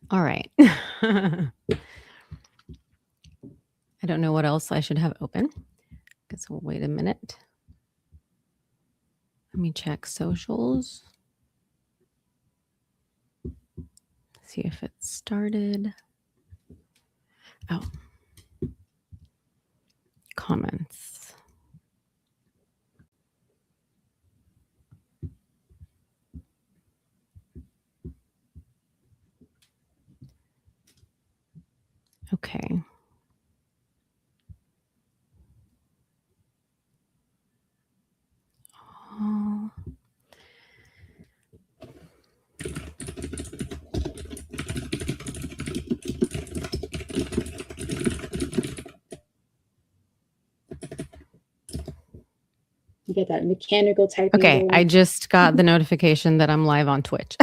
All right. I don't know what else I should have open. Guess we'll wait a minute. Let me check socials. See if it started. Oh, comments. Okay. Oh. You get that mechanical typing Okay, I going. just got the notification that I'm live on Twitch.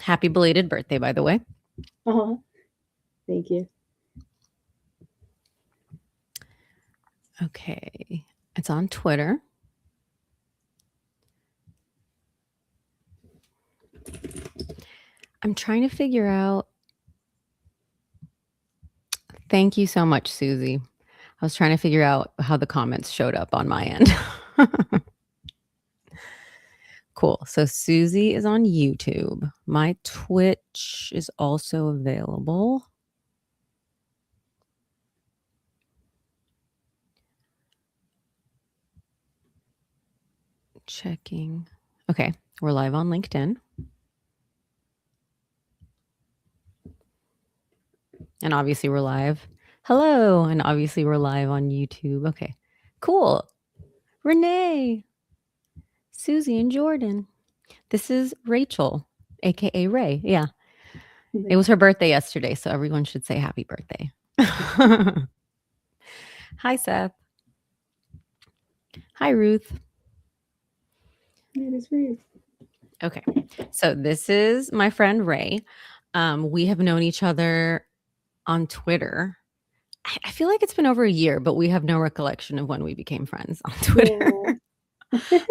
Happy belated birthday, by the way. Uh-huh. Thank you. Okay, it's on Twitter. I'm trying to figure out. Thank you so much, Susie. I was trying to figure out how the comments showed up on my end. Cool. So Susie is on YouTube. My Twitch is also available. Checking. Okay, we're live on LinkedIn. And obviously we're live. Hello. And obviously we're live on YouTube. Okay, cool. Renee, Susie, and Jordan. This is Rachel, aka Ray. Yeah. It was her birthday yesterday, so everyone should say happy birthday. Hi, Seth. Hi, Ruth. It is Ruth. Okay, so this is my friend Ray. We have known each other on Twitter. I feel like it's been over a year, but we have no recollection of when we became friends on Twitter. Yeah.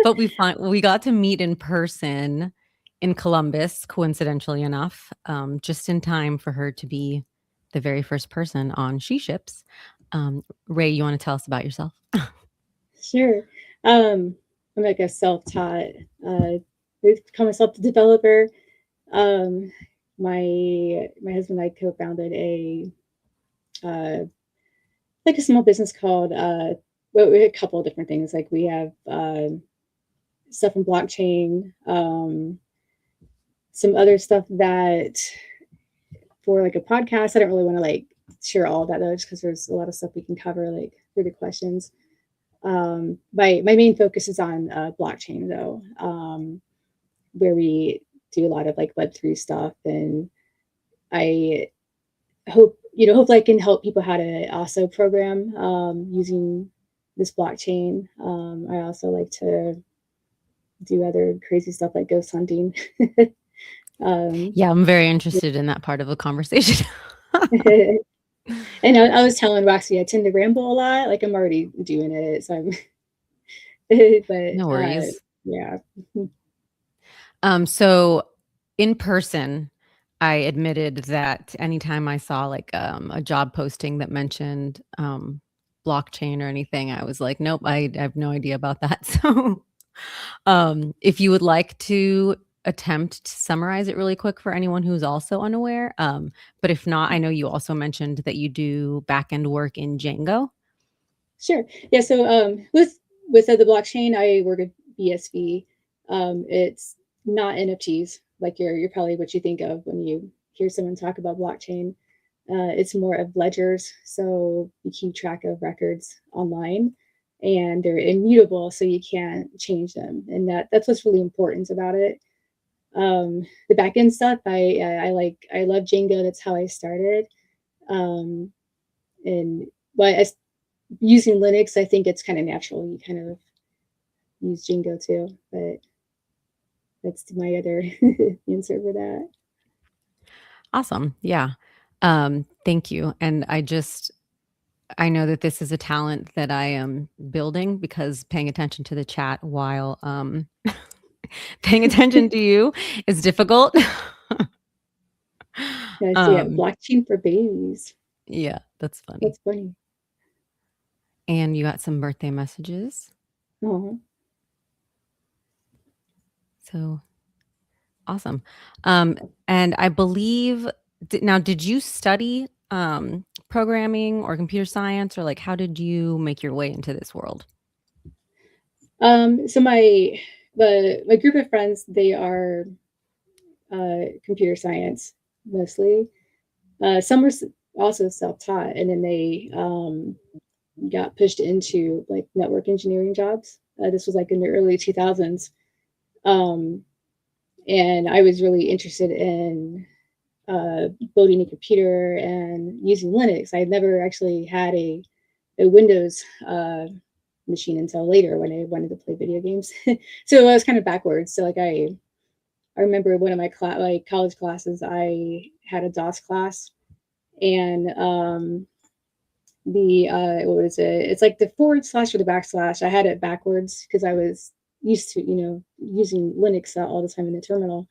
But we got to meet in person in Columbus, coincidentally enough, just in time for her to be the very first person on She Ships. Ray, you want to tell us about yourself? Sure. I'm like a self-taught, become a self-developer. Um, my husband and I co-founded uh, like a small business called well, we had a couple of different things. Like we have stuff in blockchain, some other stuff that for like a podcast. I don't really want to like share all of that though, just because there's a lot of stuff we can cover like through the questions. My main focus is on blockchain though, where we do a lot of like Web3 stuff, and I hope hopefully I can help people how to also program using this blockchain. I also like to do other crazy stuff like ghost hunting. Yeah, I'm very interested in that part of the conversation. And I was telling Roxy I tend to ramble a lot. Like I'm already doing it, so I'm. No But worries. yeah. So in person, I admitted that anytime I saw like a job posting that mentioned blockchain or anything, I was like, nope, I have no idea about that. So if you would like to attempt to summarize it really quick for anyone who's also unaware, but if not, I know you also mentioned that you do back-end work in Django. Sure. Yeah. So with the blockchain, I work at BSV. It's not NFTs like you're probably what you think of when you hear someone talk about blockchain. It's more of ledgers, so you keep track of records online, and they're immutable, so you can't change them, and that's what's really important about it. The back end stuff, I love Django. That's how I started. Um, and but as using Linux, I think it's kind of natural. You kind of use Django too, but that's my other answer for that. Awesome. Yeah. Thank you. And I just I know that this is a talent that I am building because paying attention to the chat while paying attention to you is difficult. Yeah, so yeah, um, blockchain for babies. yeah, that's funny. That's funny. And you got some birthday messages. Oh, So awesome. And I believe, now, did you study programming or computer science, or like how did you make your way into this world? so my group of friends, they are computer science mostly. Some were also self-taught, and then they got pushed into like network engineering jobs. This was like in the early 2000s. Um, and I was really interested in building a computer and using Linux. I had never actually had a Windows machine until later when I wanted to play video games. So I was kind of backwards. So like I remember one of my like college classes, I had a DOS class, and the what was it? It's like the forward slash or the backslash. I had it backwards because I was used to using Linux all the time in the terminal,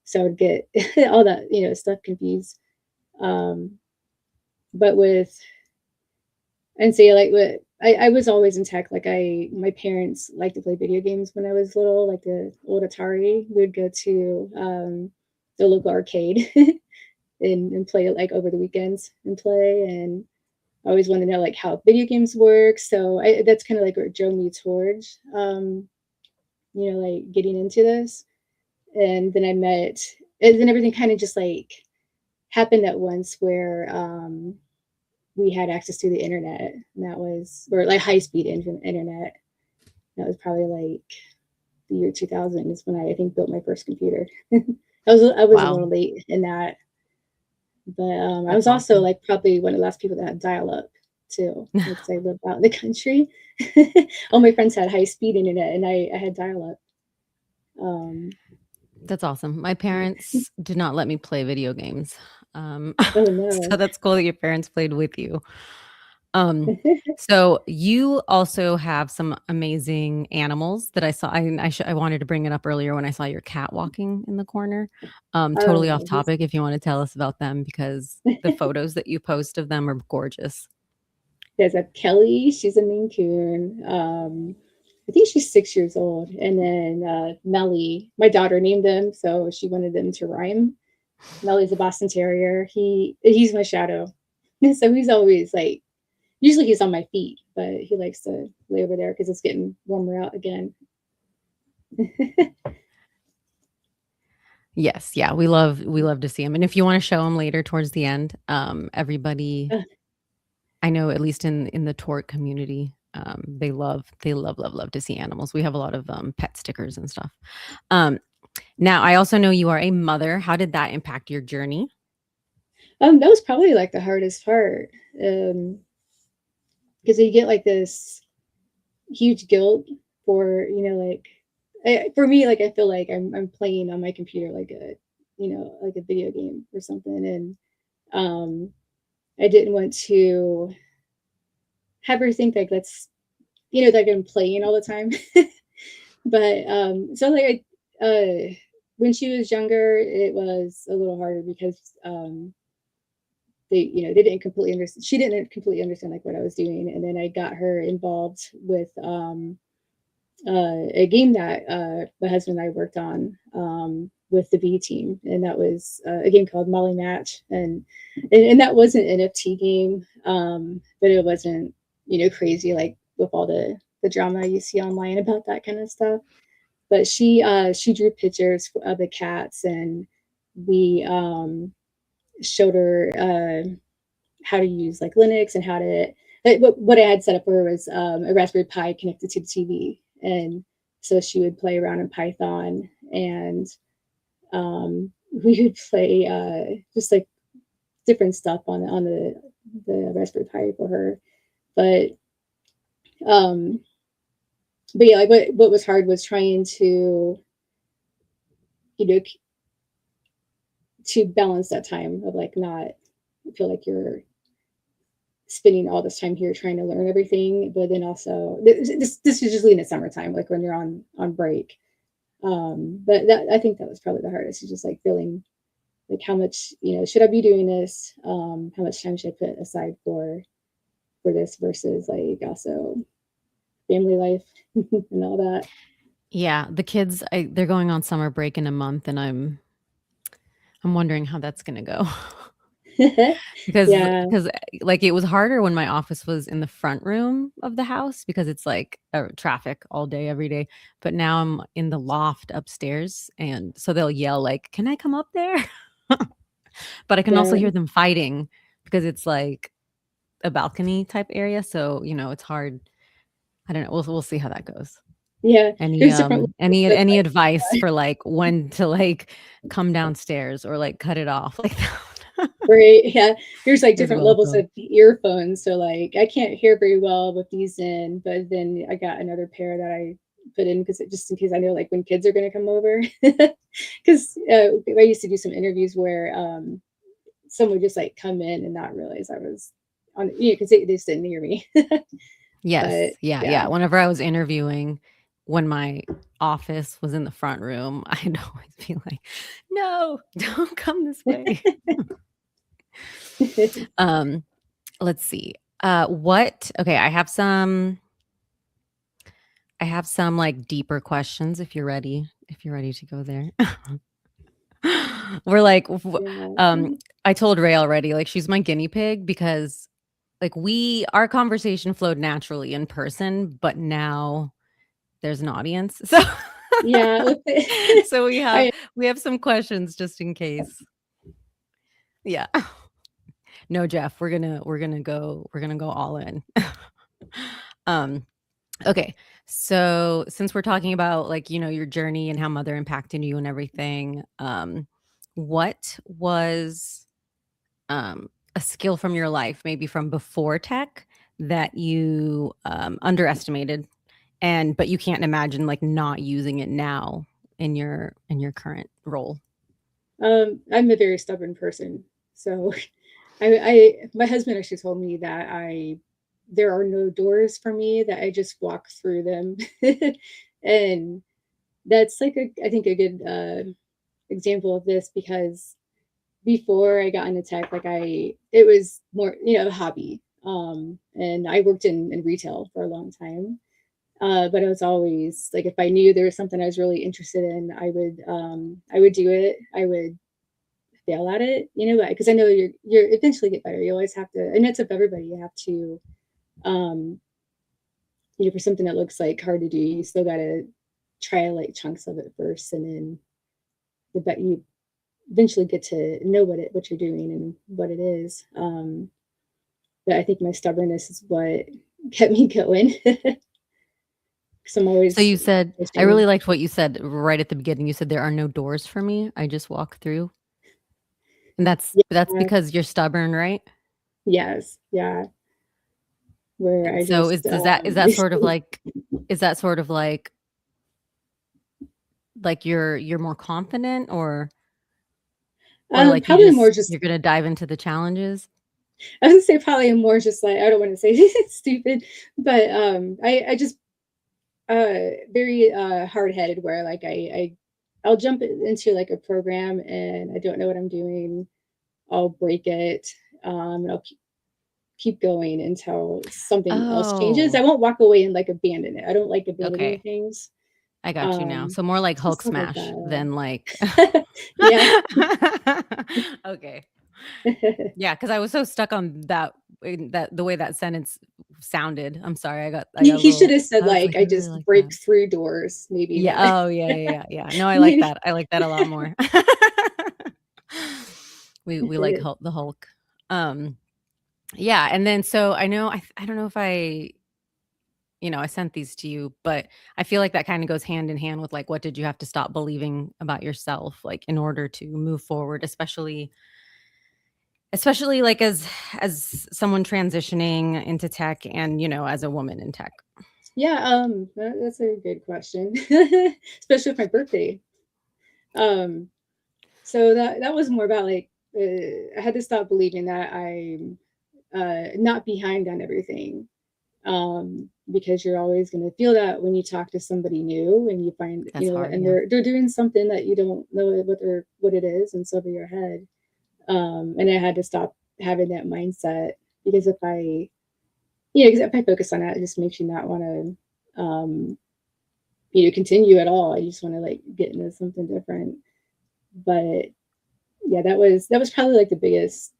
so I would get all that stuff confused. Um, but with and so yeah, like what I was always in tech. Like my parents liked to play video games when I was little, like the old Atari. We would go to the local arcade and play it like over the weekends and play. And I always wanted to know like how video games work. So that's kind of like what drove me towards like getting into this. And then I met, and then everything kind of just like happened at once where we had access to the internet, and that was, or like high speed internet. That was probably like the year 2000 is when I think built my first computer. I was a Wow, little late in that, but I was that's also awesome. like probably one of the last people that had dial up too, because I lived out in the country. All my friends had high speed internet, and I had dial up. Um, That's awesome. My parents did not let me play video games. Um, oh so no. that's cool that your parents played with you. Um, so you also have some amazing animals that I saw. I wanted to bring it up earlier when I saw your cat walking in the corner. Totally off Oh, topic if you want to tell us about them, because the photos that you post of them are gorgeous. there's a Kelly. She's a Maine Coon. I think she's 6 years old. And then Melly, my daughter named them, so she wanted them to rhyme. Melly's a Boston Terrier. He's my shadow, so he's always like. Usually he's on my feet, but he likes to lay over there because it's getting warmer out again. Yes, yeah, we love to see them, and if you want to show them later towards the end, everybody, I know, at least in the tort community, they love to see animals. We have a lot of pet stickers and stuff. Um, Now, I also know you are a mother. How did that impact your journey? That was probably like the hardest part, because you get like this huge guilt for like for me, like I feel like I'm playing on my computer like a like a video game or something, and um I didn't want to have her think like that's that I'm playing all the time. But so like when she was younger, it was a little harder because they didn't completely understand. She didn't completely understand like what I was doing, and then I got her involved with a game that my husband and I worked on with the B team, and that was a game called Molly Match, and that was an NFT game, but it wasn't crazy like with all the drama you see online about that kind of stuff. But she drew pictures of the cats, and we showed her how to use like Linux and how to. What I had set up for her was a Raspberry Pi connected to the TV, and so she would play around in Python, and we would play just like different stuff on the Raspberry Pi for her. But um, but yeah, like what was hard was trying to you know to balance that time of like not feel like you're spending all this time here trying to learn everything, but then also this is usually in the summertime, like when you're on break. But that I think that was probably the hardest, is just like feeling like how much, should I be doing this? How much time should I put aside for this versus like also family life and all that. Yeah, the kids, they're going on summer break in a month, and I'm wondering how that's gonna go. Because Yeah, because, like, it was harder when my office was in the front room of the house because it's, like, traffic all day, every day, but now I'm in the loft upstairs, and so they'll yell, like, "Can I come up there?" But I can also yeah, hear them fighting because it's, like, a balcony type area, so, it's hard. I don't know, we'll see how that goes. yeah. Any, There's different levels any of any like, advice for, like, when to, like, come downstairs or, like, cut it off like that? right, yeah. There's like You're different levels welcome. of earphones. So like I can't hear very well with these in, but then I got another pair that I put in because just in case I know like when kids are going to come over. Because I used to do some interviews where someone would just like come in and not realize I was on, because they just didn't hear me. But Yes. Yeah, yeah. yeah. Whenever I was interviewing, when my office was in the front room, I'd always be like, "No, don't come this way." Um, let's see. What okay, I have some, like, deeper questions if you're ready to go there. We're like Yeah. I told Ray already, like, she's my guinea pig because, like, our conversation flowed naturally in person, but now there's an audience. So Yeah. With so we have I we have some questions just in case. Yeah. No, Jeff, we're gonna go all in. Um, okay. So since we're talking about, like, your journey and how mother impacted you and everything, what was a skill from your life, maybe from before tech, that you underestimated, but you can't imagine, like, not using it now in your current role? I'm a very stubborn person. So I my husband actually told me that I there are no doors for me, that I just walk through them. And that's like I think a good example of this, because before I got into tech, like it was more, a hobby. And I worked in retail for a long time. But I was always like, if I knew there was something I was really interested in, I would do it. I would fail at it, because I know you're eventually get better. You always have to, and it's up everybody. You have to, um, for something that looks like hard to do, you still got to try like chunks of it first, and then the bet you eventually get to know what you're doing and what it is. But I think my stubbornness is what kept me going, because I'm So always you said I really pushing. liked what you said right at the beginning. You said, "There are no doors for me. I just walk through." And that's Yeah, because you're stubborn, right? yes, yeah, where And I so just is that sort of like is that sort of like you're more confident, or like you probably more just just, you're gonna dive into the challenges? I would say probably more just like, I don't want to say it's stupid, but I just very hard headed, where like I'll jump into like a program and I don't know what I'm doing. I'll break it. And I'll keep going until something else changes. I Oh, won't walk away and like abandon it. I don't like abandoning okay. things. I got you now. Um, So more like so Hulk stuff like smash than like that. Yeah. Okay. Yeah, because I was so stuck on that the way that sentence sounded. I'm sorry, I got a He should little have said I was like, like, I "I really just like break that." through doors, maybe Yeah, not. oh, yeah, yeah, yeah, yeah. No, I like that. I like that a lot more. We like the Hulk. Um, yeah, and then so I don't know if I sent these to you, but I feel like that kinda goes hand in hand with, like, what did you have to stop believing about yourself, like, in order to move forward, especially, like, as someone transitioning into tech and, as a woman in tech. Yeah, that's a good question, especially with my birthday. Um, so that was more about like, I had to stop believing that not behind on everything, because you're always going to feel that when you talk to somebody new and you find, That's hard, and yeah. they're doing something that you don't know what it is, and so over your head. And I had to stop having that mindset, because because if I focus on that, it just makes you not want to, continue at all. You just want to like get into something different. But yeah, that was probably like the biggest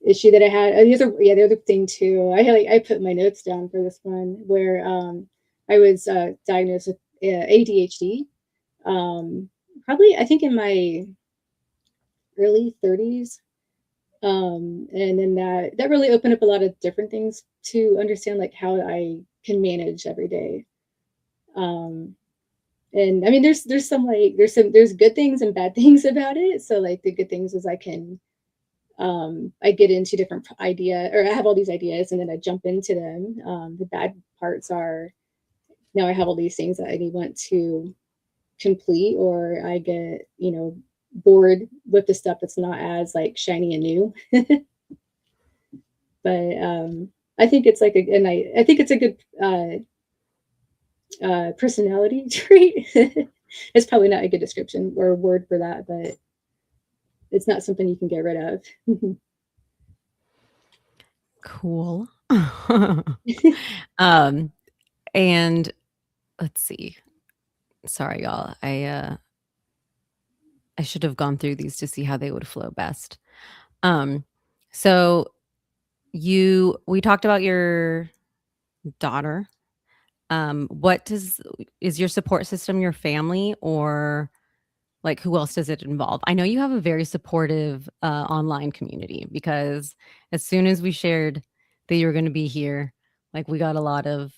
issue that I had. The other thing too, I put my notes down for this one, where I was diagnosed with ADHD. Probably I think in my early 30s. And then that really opened up a lot of different things to understand, like how I can manage every day. Um, and I mean, there's some like there's good things and bad things about it. So like the good things is I get into different idea, or I have all these ideas and then I jump into them. The bad parts are now I have all these things that I want to complete, or I get, bored with the stuff that's not as like shiny and new. But I think it's like I think it's a good personality trait. It's probably not a good description or a word for that, but it's not something you can get rid of. Cool. Um, and let's see. Sorry, y'all. I should have gone through these to see how they would flow best. Um, so we talked about your daughter. What is your support system your family, or like who else does it involve? I know you have a very supportive online community, because as soon as we shared that you were going to be here, like we got a lot of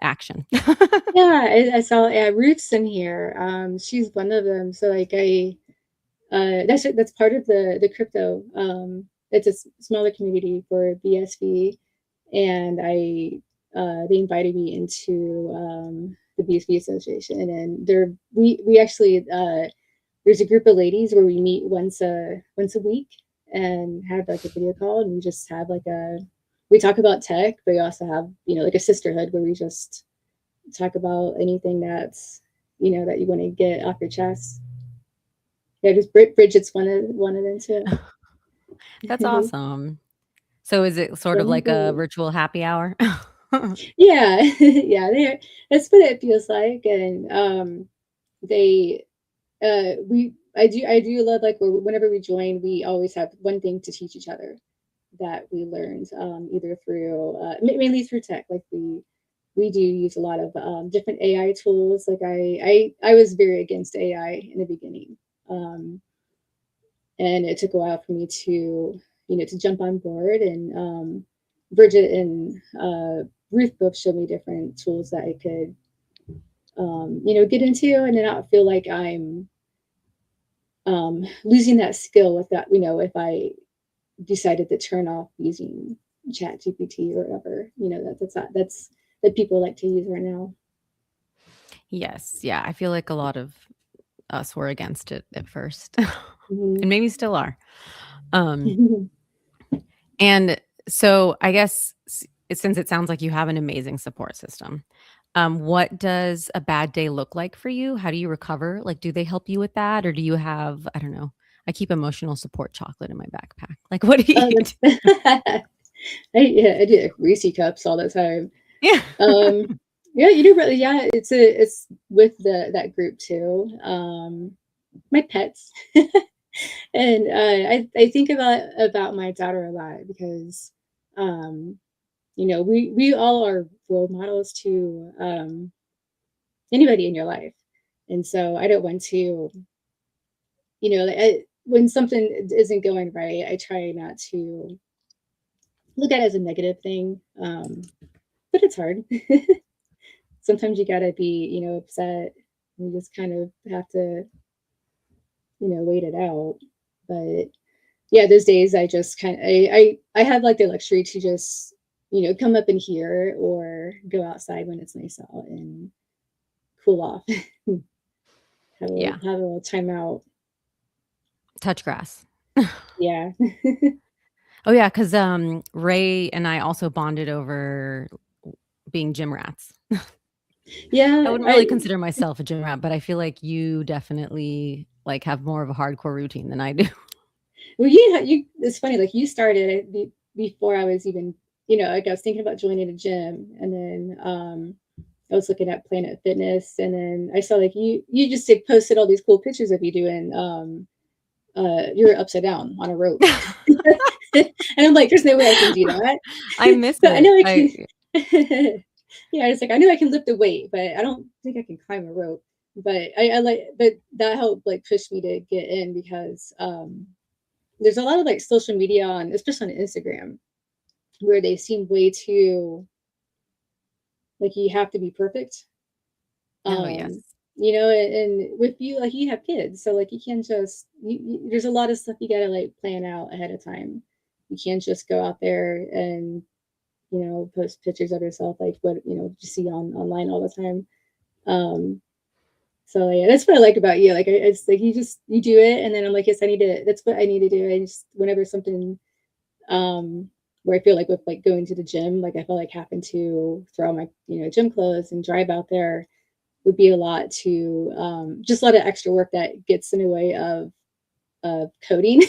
action. Yeah, I saw, yeah, Ruth's in here. She's one of them. So like that's part of the crypto. It's a smaller community for BSV, and they invited me into the BSV Association, and we actually there's a group of ladies where we meet once a week and have like a video call, and we just have like we talk about tech, but we also have like a sisterhood where we just talk about anything that's that you want to get off your chest. Yeah, just Bridget's one of them too. That's awesome. So is it sort of One like a group. virtual happy hour? Yeah, yeah, that's what it feels like. And they we I do love, like, whenever we join, we always have one thing to teach each other that we learned, either through mainly through tech. Like we do use a lot of different AI tools. Like I was very against AI in the beginning, um, and it took a while for me to to jump on board. And Bridget and Ruth both showed me different tools that I could get into, and then not feel like I'm losing that skill with that. If I decided to turn off using Chat GPT or whatever, that's that people like to use right now. Yes, yeah, I feel like a lot of us were against it at first, Mhm. and maybe still are. Um, and so I guess since it sounds like you have an amazing support system, what does a bad day look like for you? How do you recover? Like, do they help you with that, or do you have, I don't know, I keep emotional support chocolate in my backpack. Like, what do Oh, you that's do? I do like Reese cups all the time. Yeah. Um, yeah, you do really. Yeah, it's with that group too. My pets, and I think about my daughter a lot, because um, we all are role models to anybody in your life, and so I don't want to, when something isn't going right, I try not to look at it as a negative thing. But it's hard. Sometimes you gotta be, upset. You just kind of have to, wait it out. But yeah, those days I just kind of I have like the luxury to just come up in here or go outside when it's nice out and cool off. have a Yeah. have a little time out. Touch grass. Yeah. Oh yeah, because Ray and I also bonded over being gym rats. I Yeah, wouldn't really consider myself a gym rat, but I feel like you definitely like have more of a hardcore routine than I do. well, you it's funny, like, you started it before I was even, like, I was thinking about joining a gym, and then, I was looking at Planet Fitness, and then I saw, like, you just, like, posted all these cool pictures of you doing, you're upside down on a rope. And I'm like, "There's no way I can do that." I miss But I it. know I I can. Yeah, it's like, I know I can lift a weight, but I don't think I can climb a rope. But but that helped, like, push me to get in because, there's a lot of, like, social media on especially on Instagram, where they seem way too like, you have to be perfect. Oh, yes. And with you, like, you have kids, so, like, you can't just there's a lot of stuff you gotta, like, plan out ahead of time. You can't just go out there and, post pictures of yourself, like, what, you see online all the time. Um, so, yeah, that's what I like about you, like, it's like you do it, and then I'm like, "Yes, I need to that's what I need to do." I just whenever something, um, where I feel like with, like, going to the gym, like, I feel like having to throw on my, gym clothes and drive out there would be a lot to, just a lot of extra work that gets in the way of coding.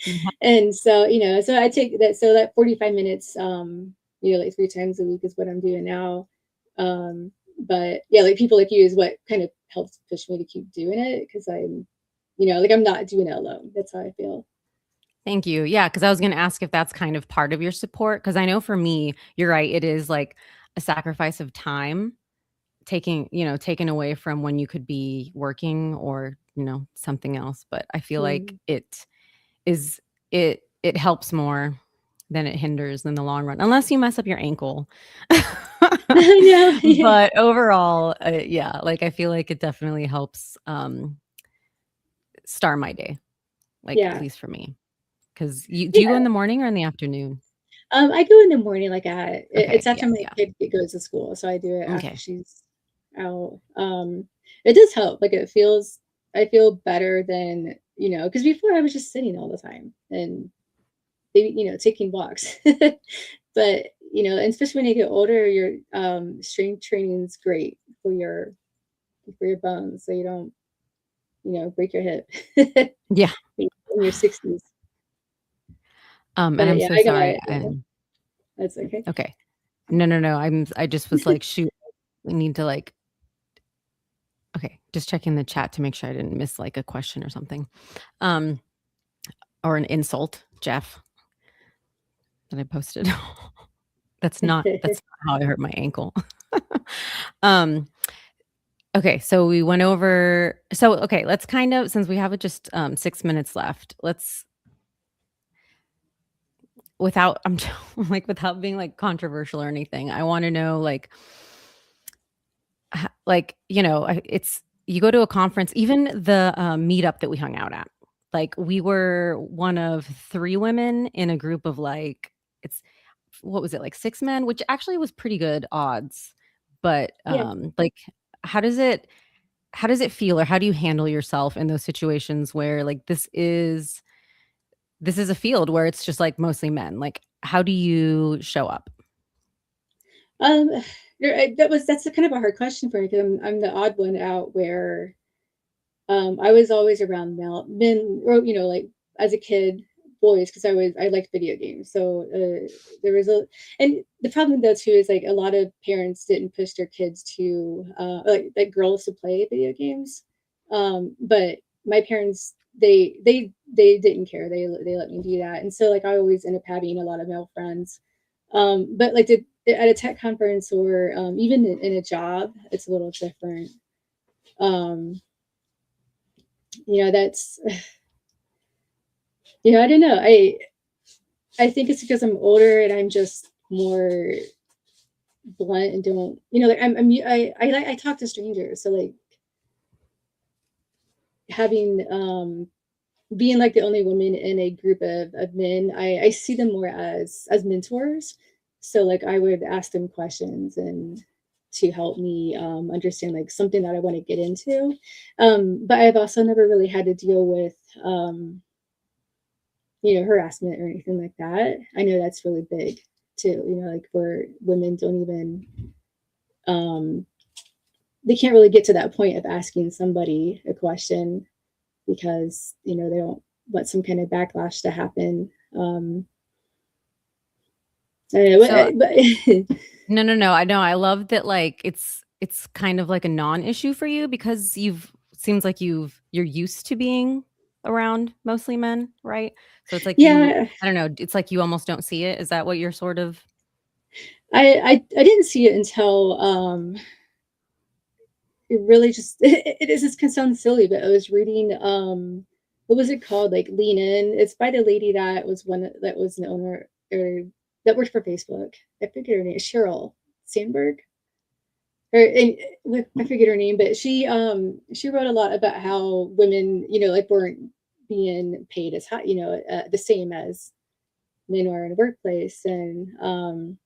Mhm. And so, so I take that, so that 45 minutes, like 3 times a week is what I'm doing now. But yeah, like people like you is what kind of helps push me to keep doing it because like I'm not doing it alone. That's how I feel. Thank you. Yeah, because I was gonna ask if that's kind of part of your support. Because I know for me, you're right, it is like a sacrifice of time, taken away from when you could be working or, something else, but I feel like Mm. is it helps more than it hinders in the long run, unless you mess up your ankle. I know. Yeah. But overall, yeah, like, I feel like it definitely helps, start my day, like, at Yeah. least for me. 'Cause do you go Yeah. in the morning or in the afternoon? I go in the morning, like, it's Okay, after yeah, my yeah. kid goes to school, so I do it after Okay. she's out. It does help, like, I feel better than, because before I was just sitting all the time and maybe, taking walks. But, and especially when you get older, your, strength training is great for your bones, so you don't, break your hip Yeah, in your 60s. and But I'm yeah, so I sorry, gotta yeah, that's okay. okay. No, no, no, I just was like, "Shoot, we need to, like." Okay, just checking the chat to make sure I didn't miss, like, a question or something. Um, or an insult, Jeff, that I posted. That's not how I hurt my ankle. Um, okay, so we went over okay, let's kind of since we have just, 6 minutes left, let's without I'm like, without being, like, controversial or anything, I wanna know, like, it's you go to a conference, even the, meetup that we hung out at, like, we were one of 3 women in a group of, like, it's what was it, like 6 men, which actually was pretty good odds, but, Yeah. like, how does it how does it feel or how do you handle yourself in those situations where, like, this is a field where it's just, like, mostly men, like, how do you show up? Um, that's a kind of a hard question for me because I'm the odd one out where, I was always around men, or like as a kid, boys, because I liked video games. So there was a, and the problem though too is like a lot of parents didn't push their kids to like girls to play video games, but my parents they didn't care. They let me do that, and so like I always end up having a lot of male friends. But like at a tech conference or even in a job, it's a little different. Um, that's I don't know. I think it's because I'm older and I'm just more blunt and don't, like I talk to strangers. So like having being like the only woman in a group of men, I see them more as mentors. So like I would ask them questions and to help me understand like something that I want to get into. But I've also never really had to deal with harassment or anything like that. I know that's really big too, like where women don't even, um, they can't really get to that point of asking somebody a question because, they don't want some kind of backlash to happen. I don't know, So but no, no, no. I know. I love that like it's kind of like a non-issue for you because seems like you're used to being around mostly men, right? So it's like yeah, I don't know, it's like you almost don't see it. Is that what you're sort of I didn't see it until it really just it is this can sound silly, but I was reading what was it called? Like Lean In. It's by the lady that was an owner or that worked for Facebook. I forget her name, Sheryl Sandberg. Or I forget her name, but she wrote a lot about how women, like weren't being paid as high, the same as men are in the workplace, and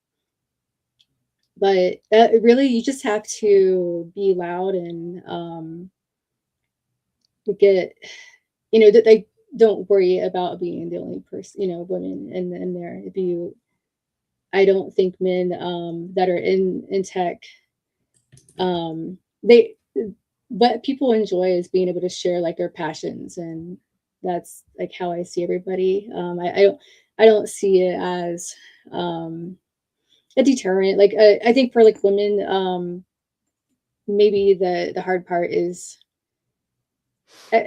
but really you just have to be loud and get that they don't worry about being the only person, women in there. If you I don't think men that are in tech, they what people enjoy is being able to share like their passions, and that's like how I see everybody. I don't see it as a deterrent. Like I think for like women, maybe the hard part is uh,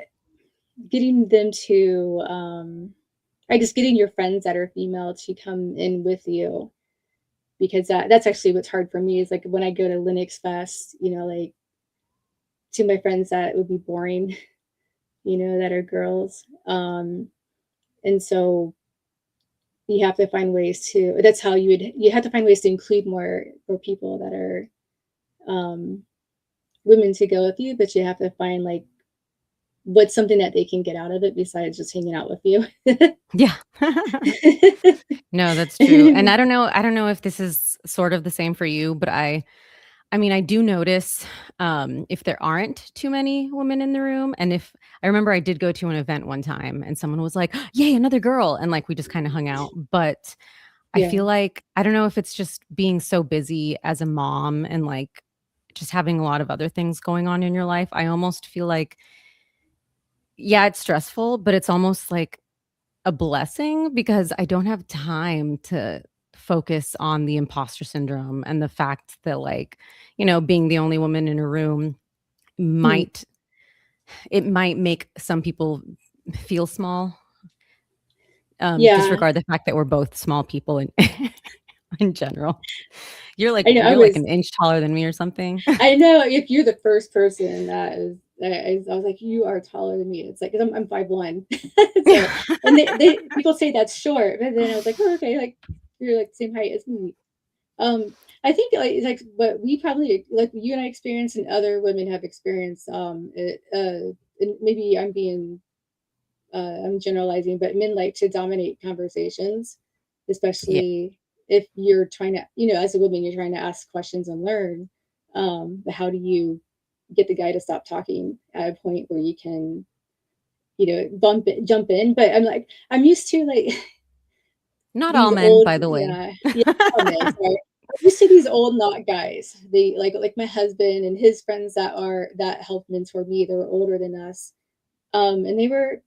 getting them to I guess getting your friends that are female to come in with you, because that's actually what's hard for me is like when I go to Linux Fest, like to my friends that would be boring, that are girls. And so you have to find ways to that's how you have to find ways to include more people that are um women to go with you, but you have to find like what's something that they can get out of it besides just hanging out with you. Yeah. No, that's true. And I don't know if this is sort of the same for you, but I mean, I do notice if there aren't too many women in the room, and if I remember, I did go to an event one time, and someone was like, "Yay, another girl!" and like we just kind of hung out. But I Yeah. feel like I don't know if it's just being so busy as a mom and like just having a lot of other things going on in your life. I almost feel like, yeah, it's stressful, but it's almost like a blessing because I don't have time to focus on the imposter syndrome and the fact that like, being the only woman in a room Hmm. might it might make some people feel small. Yeah. Disregard the fact that we're both small people in in general. I know. You're like an inch taller than me or something. I know if you're the first person that is. I was like, you are taller than me. It's like, 'cause I'm 5'1". So, and they people say that's short, but then I was like, oh, okay, like you're like the same height as me. I think like it's like what we probably like you and I experienced and other women have experienced. And maybe I'm generalizing, but men like to dominate conversations, Yeah. especially if you're trying to, as a woman, you're trying to ask questions and learn. But how do you get the guy to stop talking at a point where you can, jump in? But I'm like, I'm used to like Not all these men, old, by the way. yeah, yeah, oh, man, sorry. I'm used to these old not guys. They like my husband and his friends that helped mentor me. They were older than us, and they were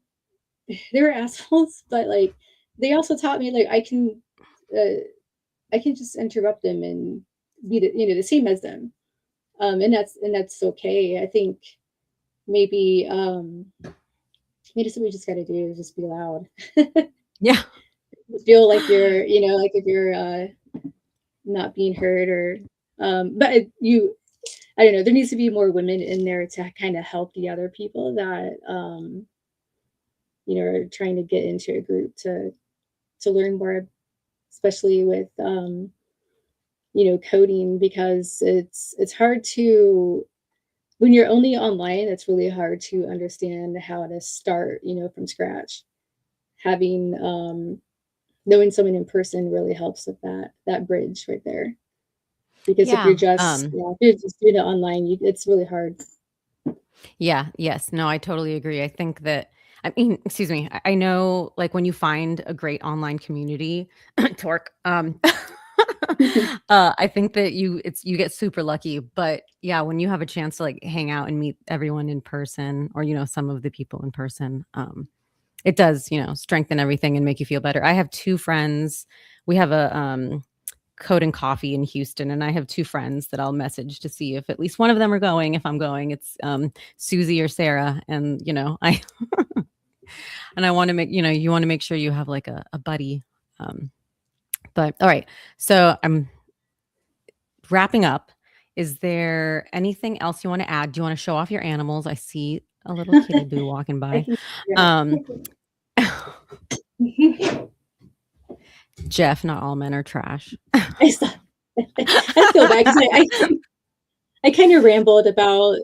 assholes, but like they also taught me like uh, I can just interrupt them and be the same as them, and that's okay. I think maybe maybe something we just got to do is just be loud. Yeah. Feel like like if you're not being heard or but you I don't know, there needs to be more women in there to kind of help the other people that are trying to get into a group to learn more, especially with coding, because it's hard to when you're only online, it's really hard to understand how to start, from scratch. Having knowing someone in person really helps with that bridge right there. Because if you're Yeah. just if you're just doing it online, it's really hard. Yeah, yes. No, I totally agree. I think that I mean, excuse me. I know, like, when you find a great online community, torque, I think that you get super lucky, but yeah, when you have a chance to, like, hang out and meet everyone in person or, some of the people in person, it does, strengthen everything and make you feel better. I have 2 friends. We have a, Code and Coffee in Houston, and I have 2 friends that I'll message to see if at least one of them are going. If I'm going, it's, Susie or Sarah, and, I and I wanna make you wanna make sure you have, like, a buddy, but all right. So, I'm wrapping up. Is there anything else you wanna add? Do you wanna show off your animals? I see a little kitty boo walking I by. can Um, yeah. Jeff, not all men are trash. I saw I feel bad because I kind of rambled about,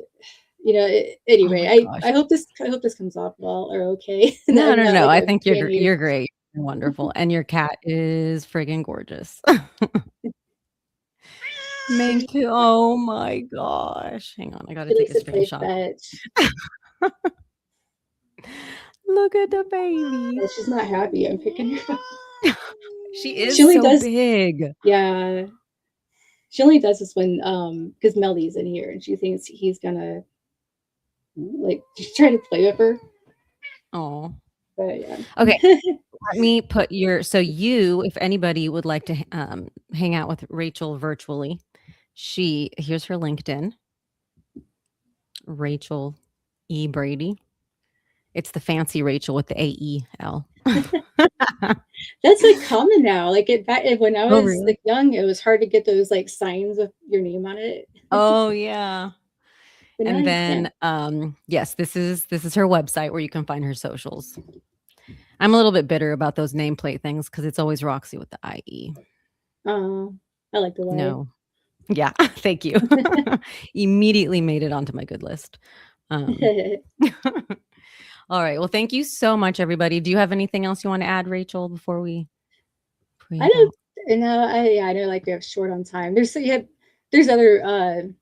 Oh anyway, my I gosh. hope this comes off well or okay. And No, I'm no, not no, like I a think opinionated. you're great. You're wonderful, and your cat is friggin' gorgeous. She Thank you. Oh my gosh. Hang on, I gotta she take likes a to play screenshot. fetch. Look at the baby. Yeah, she's not happy. I'm picking her up. She She is only so does big. yeah. She only does this when because Melly's in here and she thinks he's gonna like just try to play with her. Oh. But yeah. Okay, let me put if anybody would like to hang out with Rachel virtually, here's her LinkedIn, Rachel E. Brady. It's the fancy Rachel with the AEL. That's like common now. Like when I Oh, was really? like young, it was hard to get those like signs with your name on it. Oh, yeah. But now And you can. then, yes, this is her website where you can find her socials. I'm a little bit bitter about those nameplate things because it's always Roxy with the IE. I like the way. No. Yeah, thank you. Immediately made it onto my good list. Um, all right. Well, thank you so much, everybody. Do you have anything else you want to add, Rachel, before we I head don't out? I know like we have short on time. There's other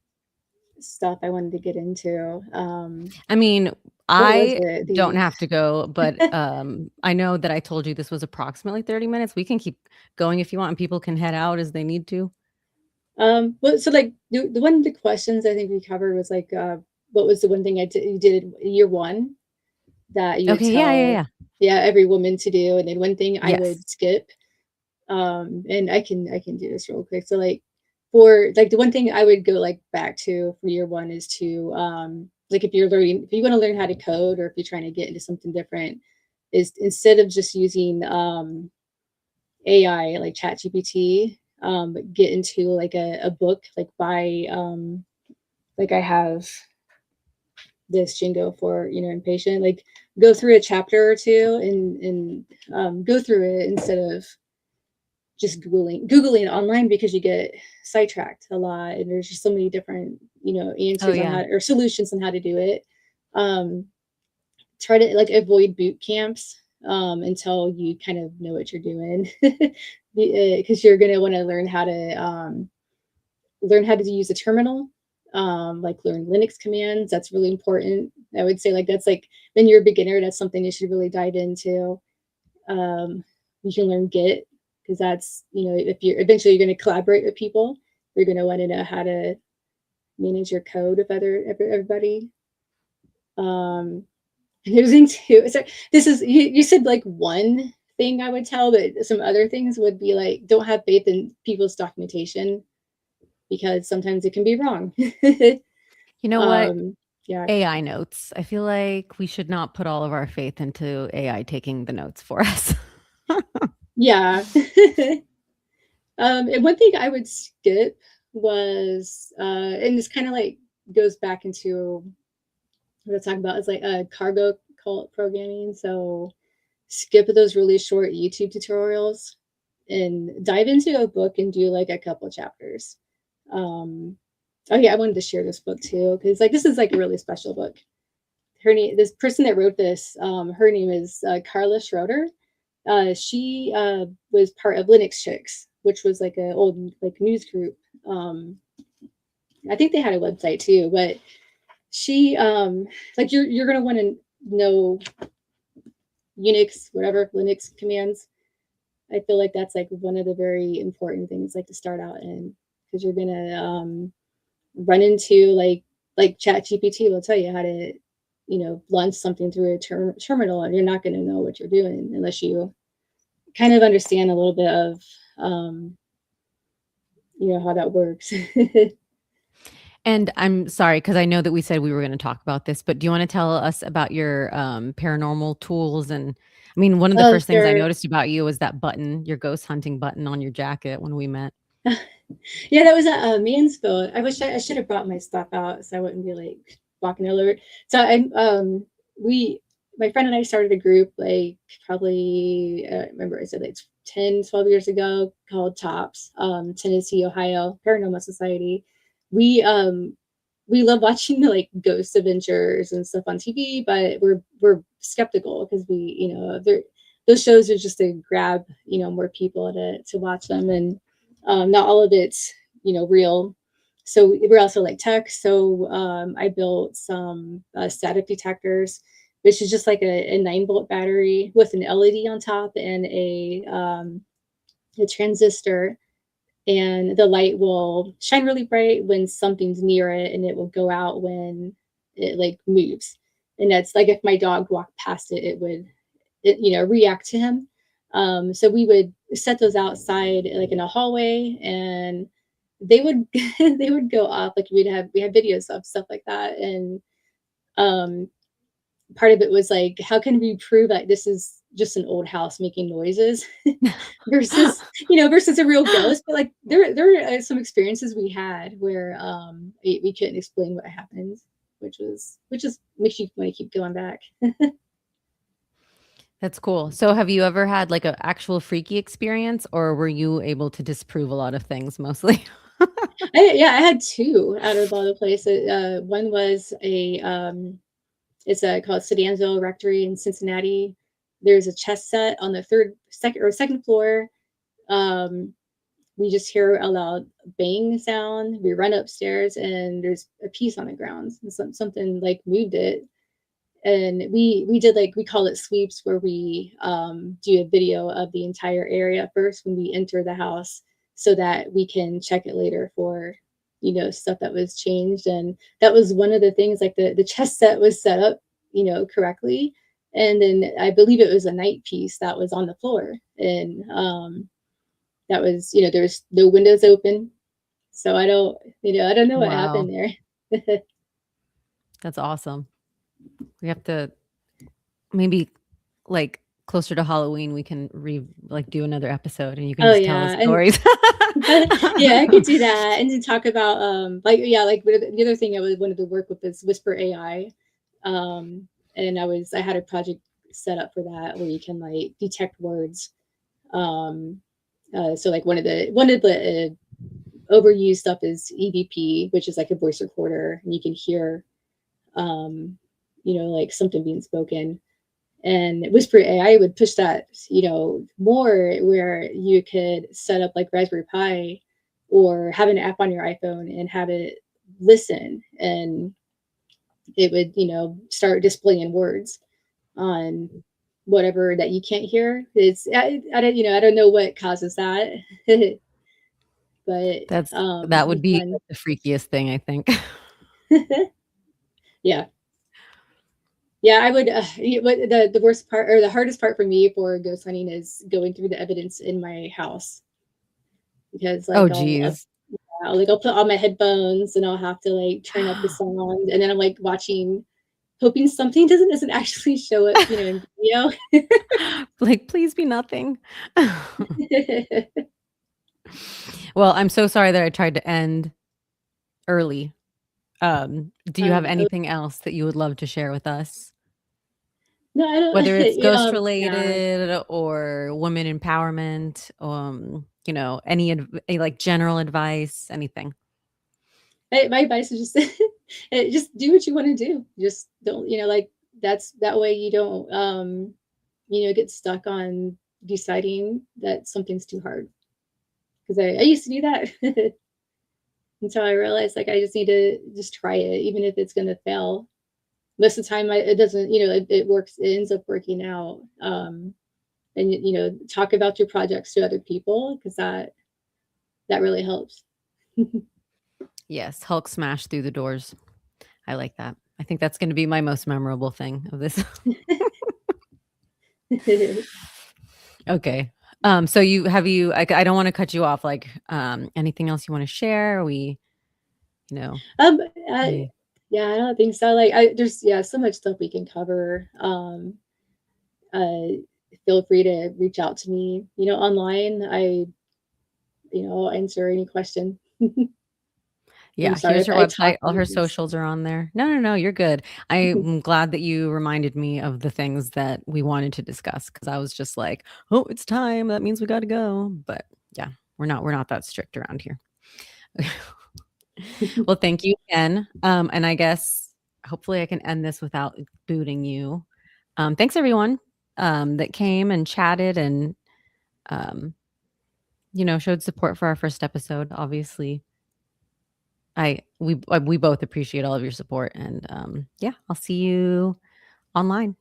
stuff I wanted to get into. I mean, What was I it? don't The have to go, but I know that I told you this was approximately 30 minutes. We can keep going if you want, and people can head out as they need to. well, so like the one of the questions I think we covered was like what was the one thing you did in year one that you would Okay. Yeah. Yeah. tell Yeah. every woman to do, and then one thing I Yes. would skip. And I can do this real quick. So like for like the one thing I would go like back to for year one is to like if you want to learn how to code or if you're trying to get into something different, is instead of just using AI like ChatGPT, get into like a book like by like I have this Jingo for impatient, like go through a chapter or two and go through it instead of just googling online because you get sidetracked a lot and there's just so many different Oh, answers on yeah. how or solutions on how to do it. um Try to like avoid boot camps until you kind of know what you're doing because you're going to want to learn how to use a terminal, like learn Linux commands. That's really important. I would say like that's like when you're a beginner, that's something you should really dive into. um, you can learn Git because that's if you're eventually you're going to collaborate with people, you're going to want to know how to manage your code with everybody. Um, and there's thing too. So this is you said like one thing I would tell, but some other things would be like don't have faith in people's documentation because sometimes it can be wrong. You know what? um, yeah, AI notes. I feel like we should not put all of our faith into AI taking the notes for us. yeah. And one thing I would skip was, and this kind of like goes back into what I'm talking about is like cargo cult programming. So skip those really short YouTube tutorials and dive into a book and do like a couple chapters. Um, oh yeah, I wanted to share this book too because like this is like a really special book. This person that wrote this, her name is Carla Schroeder. She was part of Linux Chicks, which was like an old like news group. Um, I think they had a website too, but she like you're gonna want to know Unix, whatever, Linux commands. I feel like that's like one of the very important things like to start out in, because you're gonna run into like Chat GPT will tell you how to, launch something through a terminal, and you're not going to know what you're doing unless you kind of understand a little bit of um, how that works. And I'm sorry, because I know that we said we were gonna talk about this, but do you wanna tell us about your, paranormal tools? And I mean, one of the Oh, first things I sure. noticed about you was that button, your ghost hunting button on your jacket when we met. Yeah, that was a man's boat. I wish I should have brought my stuff out so I wouldn't be like walking all over. So we, my friend and I started a group like probably, I remember I said like 10, 12 years ago, called TOPS, Tennessee, Ohio Paranormal Society. We, we love watching like ghost adventures and stuff on TV, but we're skeptical because those shows are just to grab, more people to watch them, and not all of it's real. So we're also like tech. So I built some static detectors, which is just like a 9-volt battery with an LED on top and a transistor, and the light will shine really bright when something's near it, and it will go out when it like moves. And that's like if my dog walked past it, it would react to him. So we would set those outside like in a hallway, and they would they would go off. Like we had videos of stuff like that. And um part of it was like, how can we prove that this is just an old house making noises versus versus a real ghost? But like there are some experiences we had where we couldn't explain what happened, which is makes you want to keep going back. That's cool. So have you ever had, like, a actual freaky experience, or were you able to disprove a lot of things mostly? Yeah, I had two out of all the places. One was it's called Sedansville Rectory in Cincinnati. There's a chess set on the second floor. Um, we just hear a loud bang sound. We run upstairs, and there's a piece on the ground, and something like moved it. And we did like, we call it sweeps, where we do a video of the entire area first when we enter the house, so that we can check it later for stuff that was changed. And that was one of the things, like the chess set was set up correctly, and then I believe it was a night piece that was on the floor. And that was, there was no windows open, so I don't know what Wow, happened there. that's awesome. We have to maybe, like, closer to Halloween, we can like, do another episode, and you can Oh just tell us yeah, and stories. yeah, I could do that, and then talk about like, yeah, like the other thing I wanted to work with is Whisper AI. And I had a project set up for that where you can like detect words. Um, so like one of the overused stuff is EVP, which is like a voice recorder, and you can hear um, like something being spoken. And Whisper AI would push that, more, where you could set up like Raspberry Pi or have an app on your iPhone and have it listen, and it would, start displaying words on whatever that you can't hear. I don't, I don't know what causes that, but That would it's be fun. the freakiest thing, I think. Yeah. Yeah, I would. The worst part, or the hardest part for me for ghost hunting, is going through the evidence in my house, because Oh, like geez. I'll put on my headphones, and I'll have to like turn up the sound, and then I'm like watching, hoping something doesn't actually show up, in video. Like, please be nothing. Well, I'm so sorry that I tried to end early. Do you have Oh, anything else that you would love to share with us? no, I don't. Whether it's ghost Yeah, related or women empowerment, any like general advice, anything. my advice is just just do what you want to do. Just don't, like, that way you don't get stuck on deciding that something's too hard. Because I used to do that until I realized like I just need to just try it, even if it's gonna fail. most of the time it doesn't, it works, it ends up working out. And talk about your projects to other people, because that really helps. Yes, Hulk smash through the doors. I like that. I think that's going to be my most memorable thing of this. Okay. So I don't want to cut you off. Like, anything else you want to share? You know, um we, yeah, I don't think so. Like, there's, yeah, so much stuff we can cover. Uh Feel free to reach out to me, online. I'll answer any question. I'm yeah, sorry here's if her I website. talk All her things. socials are on there. No, you're good. I'm glad that you reminded me of the things that we wanted to discuss, because I was just like, oh, it's time. That means we got to go. But yeah, we're not that strict around here. Well, thank you again. And I guess hopefully I can end this without booting you. Thanks everyone that came and chatted and um, showed support for our first episode. Obviously, we both appreciate all of your support, and yeah, I'll see you online.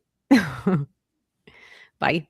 Bye.